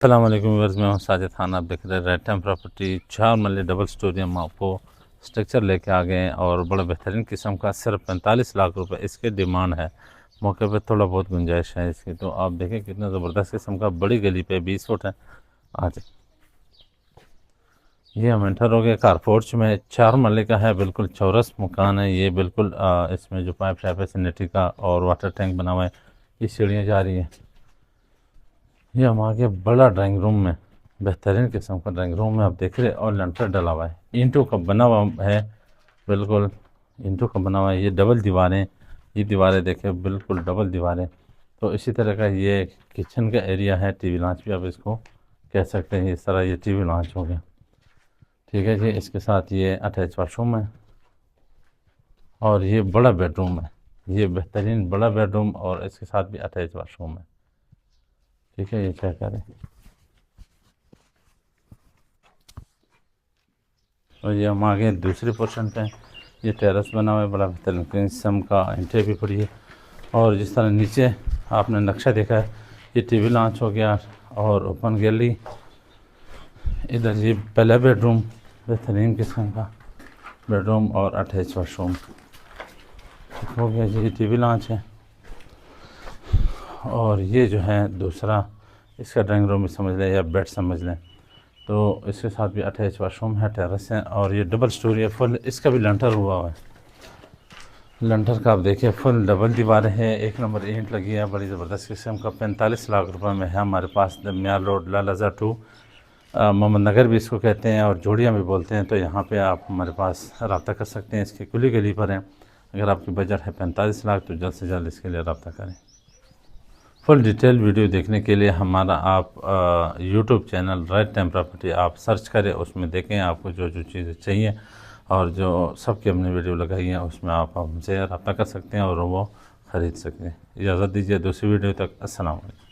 अस्सलाम वालेकुम व्यूअर्स, मैं हूं साजिद खान। आप देख रहे हैं रेड टाइम प्रॉपर्टी। 4 मरले डबल स्टोरी हम आपको स्ट्रक्चर लेके आ गए हैं और बड़ा बेहतरीन किस्म का। सिर्फ 45 लाख रुपए इसके डिमांड है। मौके पे थोड़ा बहुत गुंजाइश है इसकी। तो आप देखें कितना ज़बरदस्त किस्म का, बड़ी गली पे 20 फुट है। आज ये हम एंटर हो गए कारपोर्च में। 4 मरले का है, बिल्कुल चौरस मकान है ये। बिल्कुल इसमें जो पाइप शाइप है सैनिटरी का और वाटर टैंक बना हुआ है। ये सीढ़ियाँ जा रही है। ये हम आगे बड़ा ड्राइंग रूम में, बेहतरीन किस्म का ड्राइंग रूम में आप देख रहे हैं। और लंटर डला हुआ है, ईंटों का बना हुआ है। बिल्कुल ईंटों का बना हुआ है। ये डबल दीवारें, ये दीवारें देखें, बिल्कुल डबल दीवारें। तो इसी तरह का ये किचन का एरिया है। टीवी लॉन्च भी आप इसको कह सकते हैं। इस तरह ये टीवी लॉन्च हो गया। ठीक है जी। इसके साथ ये अटैच वाशरूम है और ये बड़ा बेडरूम है। ये बेहतरीन बड़ा बेडरूम और इसके साथ भी अटैच वाशरूम है। ठीक है, ये क्या करें। और ये हम आगे दूसरे पोर्शन पे हैं। ये टेरेस बना हुआ है, बड़ा बेहतरीन किस्म का। इंटे भी पड़ी है और जिस तरह नीचे आपने नक्शा देखा है, ये टीवी लॉन्च हो गया और ओपन गैलरी। इधर ये पहला बेडरूम, बेहतरीन किस्म का बेडरूम और अटैच वाशरूम हो गया जी। ये टीवी लॉन्च है और ये जो है दूसरा, इसका ड्राइंग रूम भी समझ लें या बेड समझ लें। तो इसके साथ भी अटैच वाशरूम है, टेरेस है और ये डबल स्टोरी है फुल। इसका भी लंटर हुआ है। लंटर का आप देखिए, फुल डबल दीवारें हैं, एक नंबर ईंट लगी है, बड़ी ज़बरदस्त किस्म का। 45 लाख रुपए में है हमारे पास। दरमियान रोड, लालाजा 2, मोहम्मद नगर भी इसको कहते हैं और जोड़ियाँ भी बोलते हैं। तो यहाँ पे आप हमारे पास रब्ता कर सकते हैं। इसकी कुली गली पर हैं। अगर आपकी बजट है 45 लाख तो जल्द से जल्द इसके लिए रब्ता करें। फुल डिटेल वीडियो देखने के लिए हमारा आप YouTube channel red time property आप सर्च करें, उसमें देखें आपको जो जो चीज़ें चाहिए और जो सबकी हमने वीडियो लगाई है उसमें आप हमसे रब्ता कर सकते हैं और वो ख़रीद सकते हैं। इजाज़त दीजिए दूसरी वीडियो तक। अस्सलाम वालेकुम।